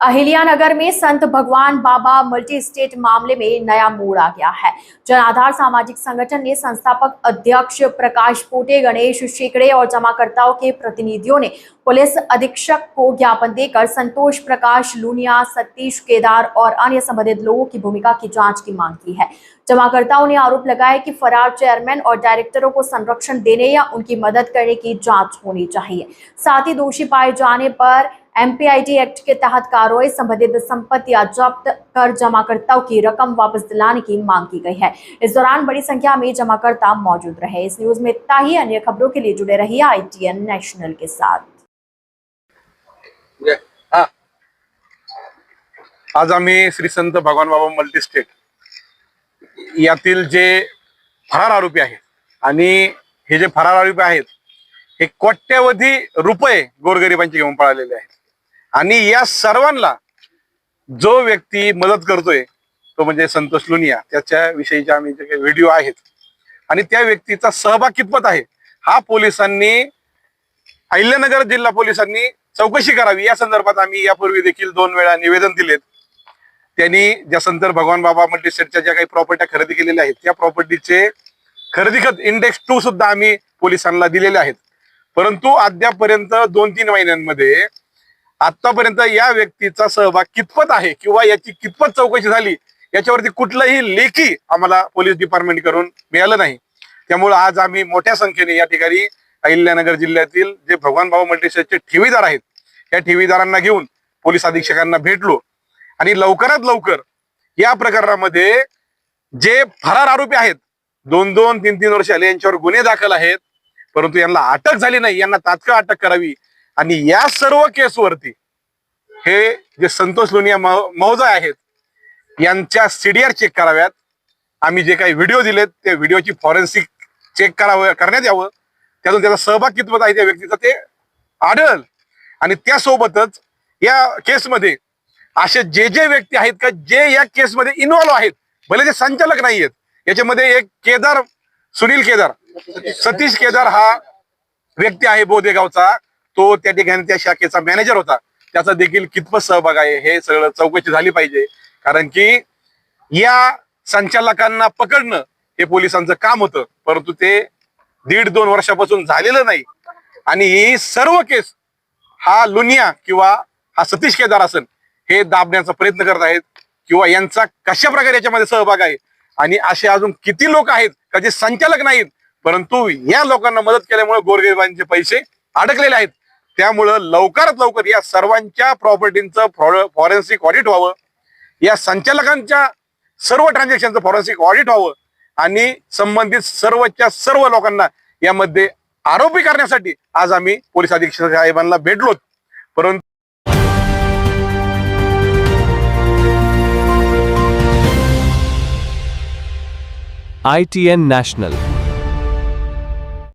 अहिल्यानगर में संत भगवान बाबा मल्टी स्टेट मामले में नया मोड़ आ गया है। जन आधार सामाजिक संगठन ने संस्थापक अध्यक्ष प्रकाश पोटे, गणेश शेकड़े और जमाकर्ताओं के प्रतिनिधियों ने पुलिस अधीक्षक को ज्ञापन देकर संतोष प्रकाश लूनिया, सतीश केदार और अन्य संबंधित लोगों की भूमिका की जांच की मांग की है। जमाकर्ताओं ने आरोप लगाया कि फरार चेयरमैन और डायरेक्टरों को संरक्षण देने या उनकी मदद करने की जांच होनी चाहिए। साथ ही दोषी पाए जाने पर एमपीआईटी एक्ट के तहत कार्रवाई, संबंधित संपत्तियां जब्त कर जमाकर्ताओं की रकम वापस दिलाने की मांग की गई है। इस दौरान बड़ी संख्या में जमाकर्ता मौजूद रहे। इस न्यूज में इतना ही। अन्य खबरों के लिए जुड़े रहिए ITN नेशनल के साथ। आज आम्ही श्री संत भगवान बाबा मल्टी स्टेट यातील जे फरार आरोपी आहेत आणि हे जे फरार आरोपी आहेत हे कोट्यवधी रुपये गोरगरिबांचे घेऊन पळालेले आहेत आणि या सर्वांना जो व्यक्ती मदत करतोय तो म्हणजे संतोष लुनिया, त्याच्या विषयीचे आम्ही जे काही व्हिडिओ आहेत आणि त्या व्यक्तीचा सहभाग कितपत आहे हा पोलिसांनी, अहिल्यानगर जिल्हा पोलिसांनी चौकशी करावी या संदर्भात आम्ही यापूर्वी देखील 2 वेळा निवेदन दिलेत। त्यांनी ज्या संत भगवान बाबा मल्टी स्टेटच्या ज्या काही प्रॉपर्ट्या खरेदी केलेल्या आहेत त्या प्रॉपर्टीचे खरेदी खत इंडेक्स 2 सुद्धा आम्ही पोलिसांना दिलेले आहेत। परंतु अद्यापर्यंत 2-3 महिन्यांमध्ये आतापर्यंत या व्यक्तीचा सहभाग कितपत आहे किंवा याची कितपत चौकशी झाली याच्यावरती कुठलंही लेखी आम्हाला पोलीस डिपार्टमेंट करून मिळालं नाही। त्यामुळे आज आम्ही मोठ्या संख्येने या ठिकाणी अहिल्यानगर जिल्ह्यातील जे भगवान बाबा मल्टी स्टेटचे ठेवीदार आहेत या ठेवीदारांना घेऊन पोलीस अधीक्षकांना भेटलो आणि लवकरात लवकर या प्रकरणामध्ये जे फरार आरोपी आहेत 2-2, 3-3 वर्ष आले यांच्यावर गुन्हे दाखल आहेत परंतु यांना अटक झाली नाही, यांना तात्काळ अटक करावी आणि या सर्व केसवरती हे जे संतोष लुनिया महोदय आहेत यांच्या CDR चेक कराव्यात। आम्ही जे काही व्हिडिओ दिलेत त्या व्हिडिओची फॉरेन्सिक चेक करण्यात यावं, त्यातून त्याचा सहभाग कितपत आहे त्या व्यक्तीचा ते आढळेल आणि त्यासोबतच या केसमध्ये असे जे व्यक्ती आहेत का जे या केसमध्ये इन्व्हॉल्व आहेत, भले ते संचालक नाही आहेत, याच्यामध्ये एक केदार, सुनील केदार, सतीश केदार हा व्यक्ती आहे बोदेगावचा, तो त्या ठिकाणी त्या शाखेचा मॅनेजर होता, त्याचा देखील कितपत सहभाग आहे हे सगळं चौकशी झाली पाहिजे। कारण की या संचालकांना पकडणं हे पोलिसांचं काम होतं परंतु ते 1.5-2 वर्षापासून झालेलं नाही आणि ही सर्व केस हा लुनिया किंवा हा सतीश केदार असेल हे दाबण्याचा प्रयत्न करत आहेत किंवा यांचा कशा प्रकारे याच्यामध्ये सहभाग आहे आणि असे अजून किती लोक आहेत का जे संचालक नाहीत परंतु या लोकांना मदत केल्यामुळे गोरगरिबांचे पैसे अडकलेले आहेत। त्यामुळे लवकरात लवकर या सर्वांच्या प्रॉपर्टीचं फॉरेन्सिक ऑडिट व्हावं, या संचालकांच्या सर्व ट्रान्झॅक्शनचं फॉरेन्सिक ऑडिट व्हावं आणि संबंधित सर्वच्या सर्व लोकांना यामध्ये आरोपी करण्यासाठी आज आम्ही पोलीस अधीक्षक साहेबांना भेटलो। परंतु ITN National